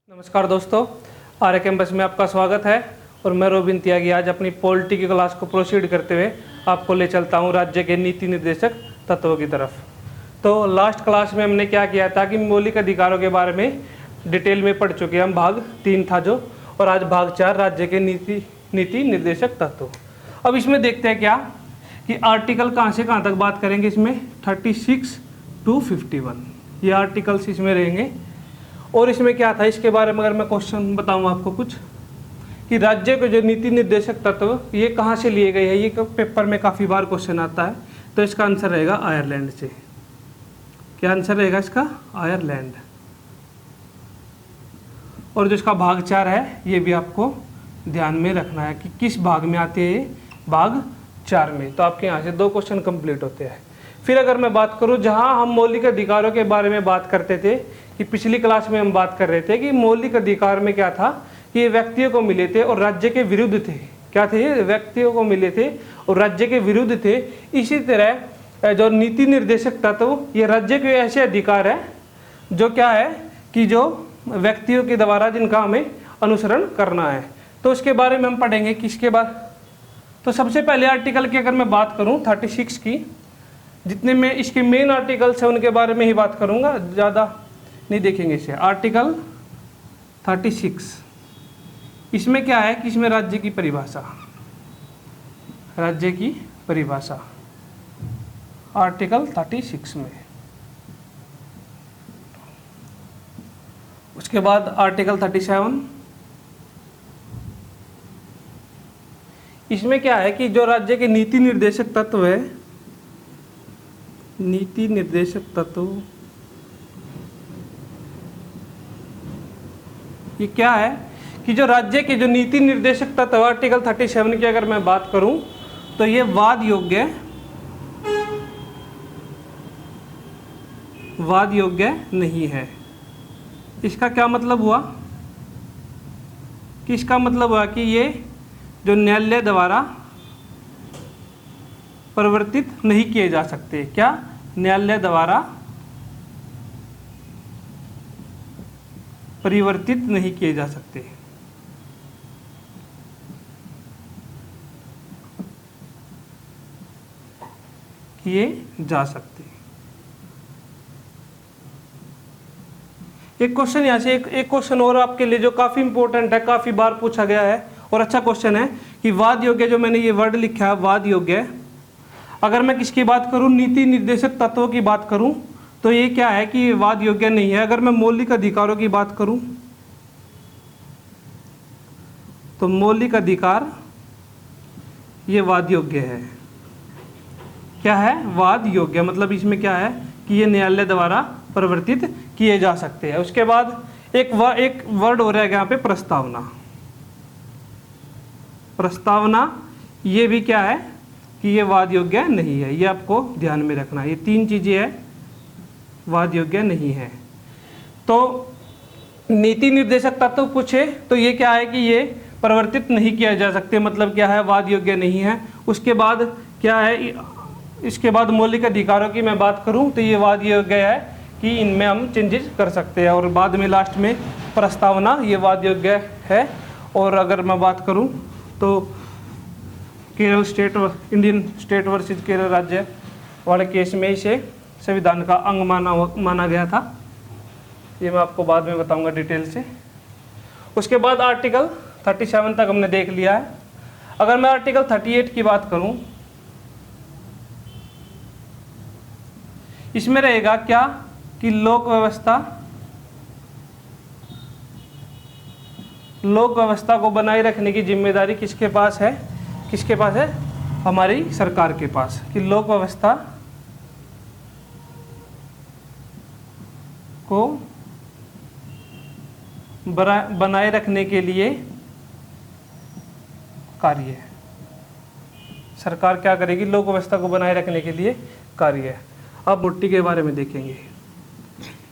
नमस्कार दोस्तों, आर्य कैंपस में आपका स्वागत है और मैं रोबिन त्यागी आज अपनी पॉलिटी की क्लास को प्रोसीड करते हुए आपको ले चलता हूं राज्य के नीति निर्देशक तत्वों की तरफ। तो लास्ट क्लास में हमने क्या किया था कि मौलिक अधिकारों के बारे में डिटेल में पढ़ चुके हैं हम। भाग 3 था जो, और आज भाग 4 राज्य के नीति निर्देशक तत्व। अब इसमें देखते हैं क्या कि आर्टिकल कहाँ से कहाँ तक बात करेंगे। इसमें 36 to 51 ये आर्टिकल्स इसमें रहेंगे। और इसमें क्या था, इसके बारे में अगर मैं क्वेश्चन बताऊं आपको कुछ कि राज्य के जो नीति निर्देशक तत्व ये कहाँ से लिए गए हैं, ये पेपर में काफ़ी बार क्वेश्चन आता है। तो इसका आंसर रहेगा आयरलैंड से। क्या आंसर रहेगा इसका? आयरलैंड। और जो इसका भाग 4 है ये भी आपको ध्यान में रखना है कि किस भाग में आते हैं, भाग 4 में। तो आपके यहाँ से 2 क्वेश्चन कंप्लीट होते हैं। फिर अगर मैं बात करूँ, जहाँ हम मौलिक अधिकारों के बारे में बात करते थे कि पिछली क्लास में हम बात कर रहे थे कि मौलिक अधिकार में क्या था कि ये व्यक्तियों को मिले थे और राज्य के विरुद्ध थे। क्या थे? ये व्यक्तियों को मिले थे और राज्य के विरुद्ध थे। इसी तरह जो नीति निर्देशक तत्व ये राज्य के ऐसे अधिकार है जो क्या है कि जो व्यक्तियों के द्वारा जिनका हमें अनुसरण करना है। तो उसके बारे में हम पढ़ेंगे। किसके बाद? तो सबसे पहले आर्टिकल की अगर मैं बात करूँ 36 की, जितने में इसके मेन आर्टिकल्स हैं उनके बारे में ही बात करूँगा, ज़्यादा नहीं देखेंगे इसे। आर्टिकल 36 इसमें क्या है कि इसमें राज्य की परिभाषा, राज्य की परिभाषा आर्टिकल 36 में। उसके बाद आर्टिकल 37 इसमें क्या है कि जो राज्य के नीति निर्देशक तत्व है, नीति निर्देशक तत्व ये क्या है कि जो राज्य के जो नीति निर्देशक तत्व आर्टिकल 37 की अगर मैं बात करूं तो ये वाद योग्य नहीं है। इसका क्या मतलब हुआ कि इसका मतलब हुआ कि ये जो न्यायालय द्वारा परिवर्तित नहीं किए जा सकते। क्या? न्यायालय द्वारा परिवर्तित नहीं किए जा सकते। किए जा सकते। एक क्वेश्चन यहाँ से एक क्वेश्चन और आपके लिए जो काफी इंपॉर्टेंट है, काफी बार पूछा गया है और अच्छा क्वेश्चन है कि वाद योग्य, जो मैंने ये वर्ड लिखा है वाद योग्य, अगर मैं किसकी बात करूं, नीति निर्देशक तत्वों की बात करूं तो ये क्या है कि ये वाद योग्य नहीं है। अगर मैं मौलिक अधिकारों की बात करूं तो मौलिक अधिकार ये वाद योग्य है। क्या है? वाद योग्य। मतलब इसमें क्या है कि ये न्यायालय द्वारा परिवर्तित किए जा सकते हैं। उसके बाद एक वर्ड हो रहेगा यहाँ पे, प्रस्तावना। प्रस्तावना ये भी क्या है कि ये वाद योग्य नहीं है। ये आपको ध्यान में रखना है। ये 3 चीजें हैं, वाद योग्य नहीं है। तो नीति निर्देशक तत्व पूछे तो ये क्या है कि ये परिवर्तित नहीं किया जा सकते, मतलब क्या है? वाद योग्य नहीं है। उसके बाद क्या है? इसके बाद मौलिक अधिकारों की मैं बात करूं तो ये वाद योग्य है कि इनमें हम चेंजेस कर सकते हैं। और बाद में लास्ट में प्रस्तावना ये वाद योग्य है। और अगर मैं बात करूं तो Kerala state, Indian state versus Kerala राज्य वाले केस में इसे संविधान का अंग माना गया था। ये मैं आपको बाद में बताऊंगा डिटेल से। उसके बाद आर्टिकल 37 तक हमने देख लिया है। अगर मैं आर्टिकल 38 की बात करूं, इसमें रहेगा क्या कि लोक व्यवस्था को बनाए रखने की जिम्मेदारी किसके पास है? किसके पास है? हमारी सरकार के पास। कि लोक व्यवस्था को बनाए रखने के लिए कार्य है। सरकार क्या करेगी? लोक व्यवस्था को बनाए रखने के लिए कार्य है। अब मोटी के बारे में देखेंगे।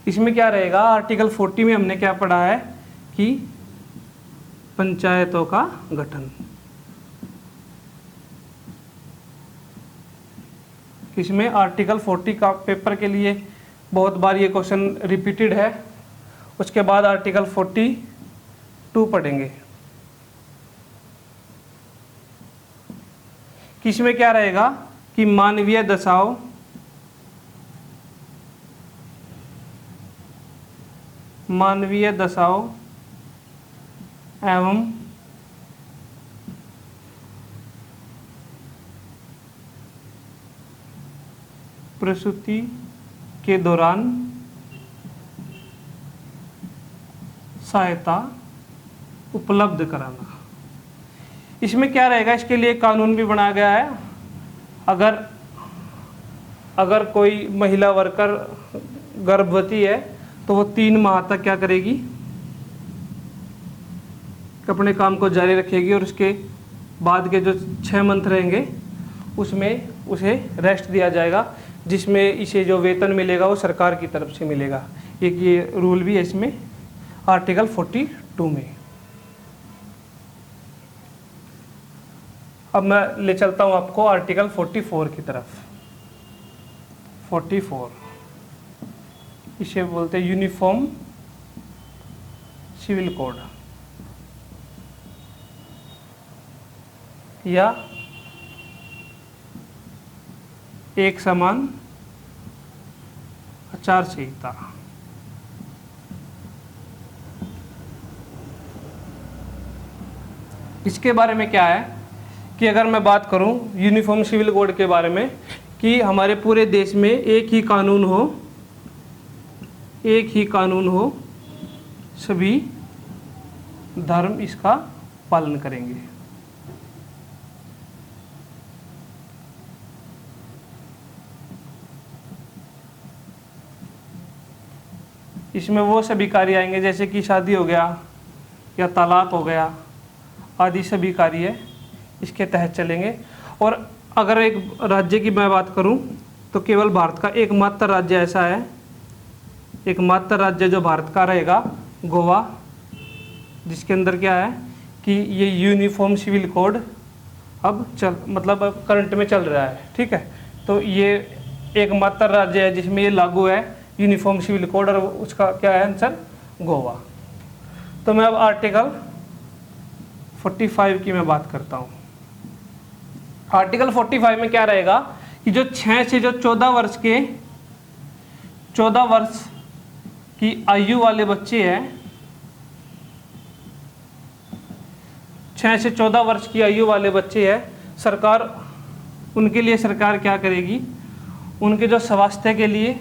इसमें क्या रहेगा? आर्टिकल 40 में हमने क्या पढ़ा है कि पंचायतों का गठन। इसमें आर्टिकल 40 का पेपर के लिए बहुत बार ये क्वेश्चन रिपीटेड है उसके बाद आर्टिकल 42 पढ़ेंगे। किसमें क्या रहेगा कि मानवीय दशाओं एवं प्रसूति के दौरान सहायता उपलब्ध कराना। इसमें क्या रहेगा, इसके लिए कानून भी बनाया गया है। अगर कोई महिला वर्कर गर्भवती है तो वो 3 माह तक क्या करेगी, अपने काम को जारी रखेगी और उसके बाद के जो 6 मंथ रहेंगे उसमें उसे रेस्ट दिया जाएगा, जिसमें इसे जो वेतन मिलेगा वो सरकार की तरफ से मिलेगा। एक ये रूल भी है इसमें आर्टिकल 42 में। अब मैं ले चलता हूँ आपको आर्टिकल 44 की तरफ। 44 इसे बोलते हैं यूनिफॉर्म सिविल कोड या एक समान आचार संहिता। इसके बारे में क्या है कि अगर मैं बात करूं यूनिफॉर्म सिविल कोड के बारे में कि हमारे पूरे देश में एक ही कानून हो, सभी धर्म इसका पालन करेंगे। इसमें वो सभी कार्य आएंगे जैसे कि शादी हो गया या तलाक हो गया आदि सभी कार्य इसके तहत चलेंगे। और अगर एक राज्य की मैं बात करूं तो केवल भारत का एकमात्र राज्य ऐसा है, एकमात्र राज्य जो भारत का रहेगा गोवा, जिसके अंदर क्या है कि ये यूनिफॉर्म सिविल कोड अब करंट में चल रहा है। ठीक है, तो ये एकमात्र राज्य है जिसमें ये लागू है यूनिफॉर्म सिविल कोड, और उसका क्या है आंसर, गोवा। तो मैं अब आर्टिकल 45 की मैं बात करता हूँ। आर्टिकल 45 में क्या रहेगा कि जो 6 से जो 14 वर्ष की आयु वाले बच्चे हैं, 6 से 14 वर्ष की आयु वाले बच्चे हैं, उनके लिए सरकार क्या करेगी, उनके जो स्वास्थ्य के लिए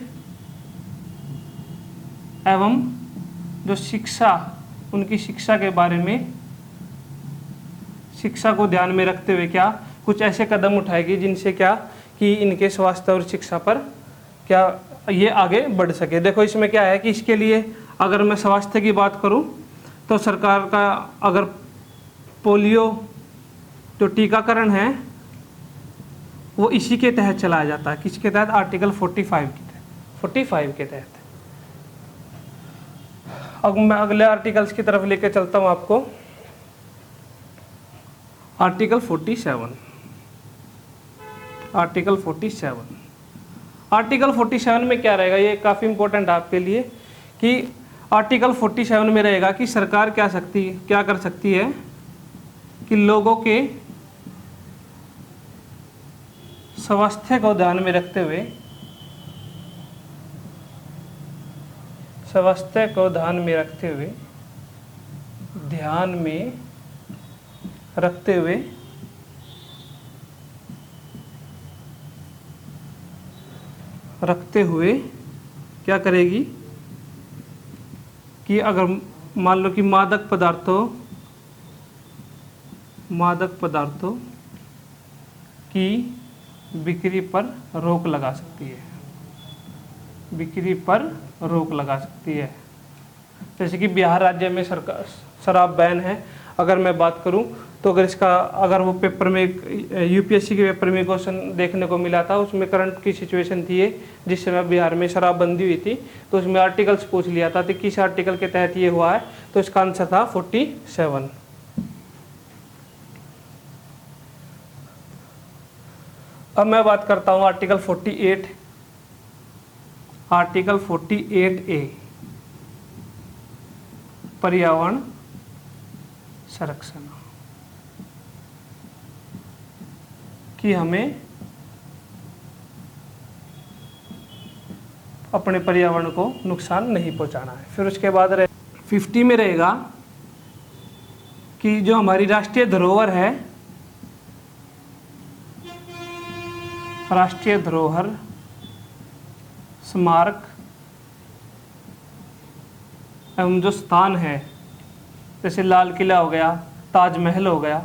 एवं जो उनकी शिक्षा के बारे में, शिक्षा को ध्यान में रखते हुए क्या कुछ ऐसे कदम उठाएगी जिनसे क्या कि इनके स्वास्थ्य और शिक्षा पर क्या ये आगे बढ़ सके। देखो इसमें क्या है कि इसके लिए अगर मैं स्वास्थ्य की बात करूं तो सरकार का अगर पोलियो जो टीकाकरण है वो इसी के तहत चलाया जाता है। किसके तहत, आर्टिकल 45 के तहत। अब मैं अगले आर्टिकल्स की तरफ लेकर चलता हूं आपको। आर्टिकल 47 में क्या रहेगा, ये काफ़ी इंपॉर्टेंट है आपके लिए कि आर्टिकल 47 में रहेगा कि सरकार क्या कर सकती है कि लोगों के स्वास्थ्य को ध्यान में रखते हुए क्या करेगी कि अगर मान लो कि मादक पदार्थों की बिक्री पर रोक लगा सकती है। जैसे कि बिहार राज्य में सरकार शराब बैन है। अगर मैं बात करूं तो अगर वो पेपर में यूपीएससी के पेपर में क्वेश्चन देखने को मिला था, उसमें करंट की सिचुएशन थी जिस समय बिहार में शराबबंदी हुई थी, तो उसमें आर्टिकल्स पूछ लिया था कि किस आर्टिकल के तहत ये हुआ है, तो इसका आंसर था 47। अब मैं बात करता हूं आर्टिकल 48 ए। पर्यावरण संरक्षण कि हमें अपने पर्यावरण को नुकसान नहीं पहुंचाना है। फिर उसके बाद 50 में रहेगा कि जो हमारी राष्ट्रीय धरोहर है, राष्ट्रीय धरोहर स्मारक एवं जो स्थान है, जैसे लाल किला हो गया, ताजमहल हो गया,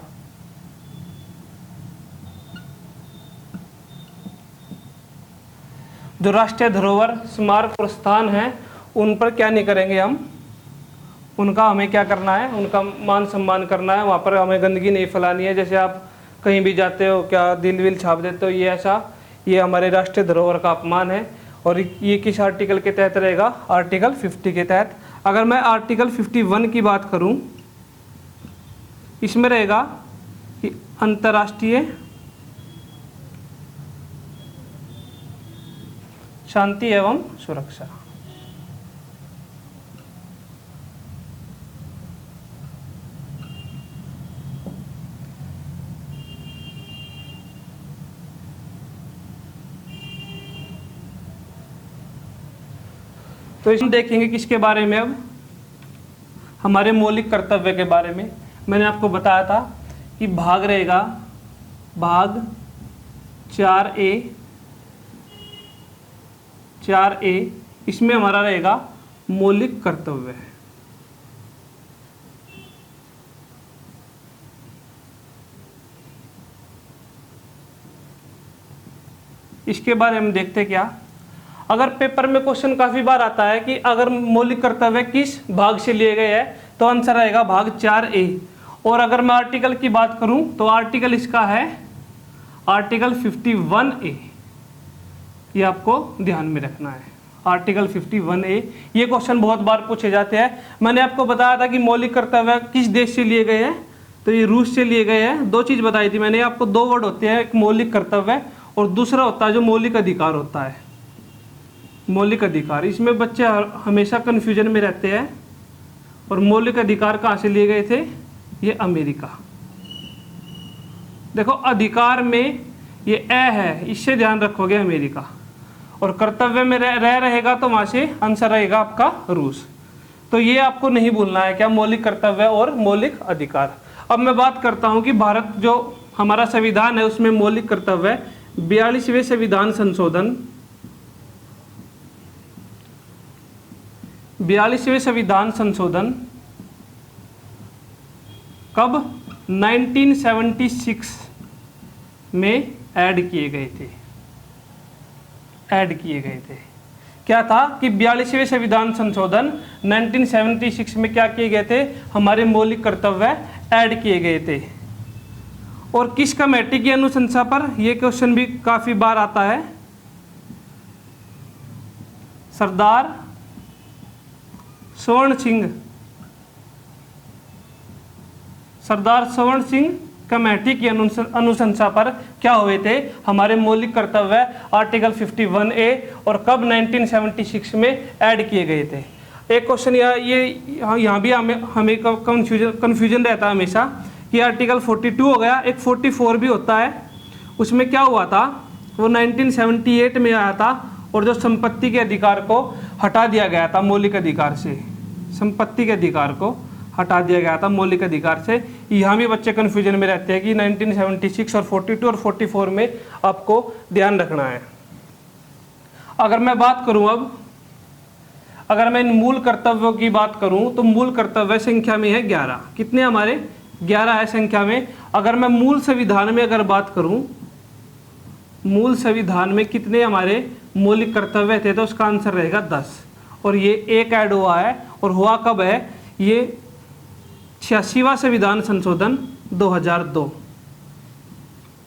जो राष्ट्रीय धरोहर स्मारक और स्थान है, उन पर क्या नहीं करेंगे हम, उनका हमें क्या करना है, उनका मान सम्मान करना है। वहाँ पर हमें गंदगी नहीं फैलानी है। जैसे आप कहीं भी जाते हो, क्या दिल विल छाप देते हो, ये ऐसा, ये हमारे राष्ट्रीय धरोहर का अपमान है। और ये किस आर्टिकल के तहत रहेगा? आर्टिकल 50 के तहत। अगर मैं आर्टिकल 51 की बात करूं, इसमें रहेगा कि अंतर्राष्ट्रीय शांति एवं सुरक्षा। तो इसमें देखेंगे किसके बारे में, अब हमारे मौलिक कर्तव्य के बारे में। मैंने आपको बताया था कि भाग रहेगा, भाग 4A, इसमें हमारा रहेगा मौलिक कर्तव्य। इसके बारे में देखते क्या, अगर पेपर में क्वेश्चन काफी बार आता है कि अगर मौलिक कर्तव्य किस भाग से लिए गए हैं, तो आंसर रहेगा भाग 4A। और अगर मैं आर्टिकल की बात करूं तो आर्टिकल इसका है आर्टिकल 51A। ये आपको ध्यान में रखना है, आर्टिकल 51A। ये क्वेश्चन बहुत बार पूछे जाते हैं। मैंने आपको बताया था कि मौलिक कर्तव्य किस देश से लिए गए हैं, तो ये रूस से लिए गए हैं। दो चीज़ बताई थी मैंने आपको, दो वर्ड होते हैं, एक मौलिक कर्तव्य और दूसरा होता है जो मौलिक अधिकार होता है, मौलिक अधिकार। इसमें बच्चे हमेशा कन्फ्यूजन में रहते हैं। और मौलिक अधिकार कहाँ से लिए गए थे? ये अमेरिका। देखो अधिकार में ये ए है, इससे ध्यान रखोगे अमेरिका। और कर्तव्य में रह रहेगा तो वहाँ से आंसर रहेगा आपका रूस। तो ये आपको नहीं भूलना है, क्या मौलिक कर्तव्य और मौलिक अधिकार। अब मैं बात करता हूँ कि भारत जो हमारा संविधान है उसमें मौलिक कर्तव्य 42वें संविधान संशोधन, 42वें संविधान संशोधन कब? 1976 में ऐड किए गए थे। क्या था कि 42वें संविधान संशोधन 1976 में क्या किए गए थे? हमारे मौलिक कर्तव्य ऐड किए गए थे। और किस कमेटी की अनुशंसा पर? यह क्वेश्चन भी काफी बार आता है। सरदार स्वर्ण सिंह कमेटी की अनुशंसा पर क्या हुए थे हमारे मौलिक कर्तव्य आर्टिकल 51A, और कब? 1976 में ऐड किए गए थे। एक क्वेश्चन यहाँ भी हमें कन्फ्यूजन रहता है हमेशा कि आर्टिकल 42 हो गया, एक 44 भी होता है। उसमें क्या हुआ था? वो 1978 में आया था और जो संपत्ति के अधिकार को हटा दिया गया था मौलिक अधिकार से, संपत्ति के अधिकार को हटा दिया गया था मौलिक अधिकार से। यहाँ भी बच्चे कन्फ्यूजन में रहते हैं कि 1976 और 42 और 44 में आपको ध्यान रखना है। अगर मैं बात करूँ अब, अगर मैं इन मूल कर्तव्यों की बात करूँ तो मूल कर्तव्य संख्या में है 11। कितने हमारे? 11 है संख्या में। अगर मैं मूल संविधान में अगर बात करूँ, मूल संविधान में कितने हमारे मौलिक कर्तव्य थे, तो उसका आंसर रहेगा 10। और ये एक ऐड हुआ है, और हुआ कब है? ये 86वां संविधान संशोधन 2002,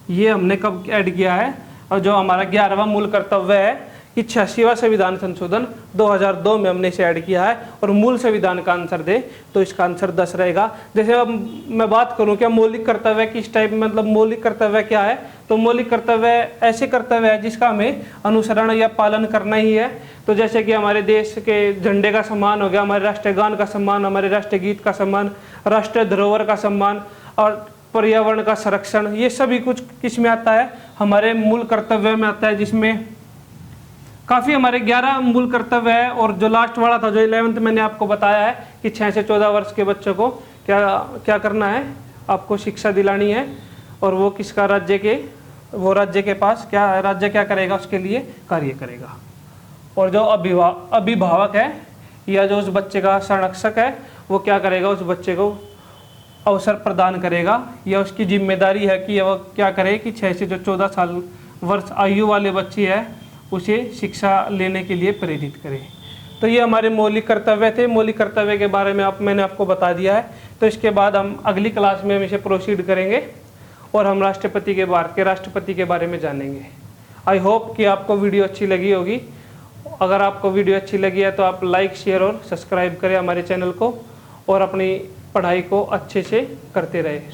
ये हमने कब ऐड किया है। और जो हमारा 11वां मूल कर्तव्य है कि 86वां संविधान संशोधन 2002 में हमने इसे ऐड किया है और मूल संविधान का आंसर दे तो इसका आंसर 10 रहेगा। जैसे अब मैं बात करूं क्या मौलिक कर्तव्य किस टाइप, मतलब मौलिक कर्तव्य क्या है, तो मौलिक कर्तव्य ऐसे कर्तव्य है जिसका हमें अनुसरण या पालन करना ही है। तो जैसे कि हमारे देश के झंडे का सम्मान हो गया, हमारे राष्ट्रीय गान का सम्मान, हमारे राष्ट्रीय गीत का सम्मान, राष्ट्रीय धरोहर का सम्मान और पर्यावरण का संरक्षण, ये सभी कुछ किस में आता है, हमारे मूल कर्तव्य में आता है, जिसमें काफ़ी हमारे 11 मूल कर्तव्य है। और जो लास्ट वाला था, जो 11th मैंने आपको बताया है कि 6 से 14 वर्ष के बच्चों को क्या क्या करना है, आपको शिक्षा दिलानी है, और वो किसका, राज्य के, वो राज्य के पास क्या, राज्य क्या करेगा उसके लिए कार्य करेगा। और जो अभिभावक है या जो उस बच्चे का संरक्षक है वो क्या करेगा, उस बच्चे को अवसर प्रदान करेगा, या उसकी जिम्मेदारी है कि वह क्या करे कि 6 से जो 14 साल वर्ष आयु वाले बच्चे है उसे शिक्षा लेने के लिए प्रेरित करें। तो ये हमारे मौलिक कर्तव्य थे। मौलिक कर्तव्य के बारे में मैंने आपको बता दिया है। तो इसके बाद हम अगली क्लास में हम इसे प्रोसीड करेंगे और हम भारत के राष्ट्रपति के बारे में जानेंगे। आई होप कि आपको वीडियो अच्छी लगी होगी। अगर आपको वीडियो अच्छी लगी है तो आप लाइक, शेयर और सब्सक्राइब करें हमारे चैनल को और अपनी पढ़ाई को अच्छे से करते रहे।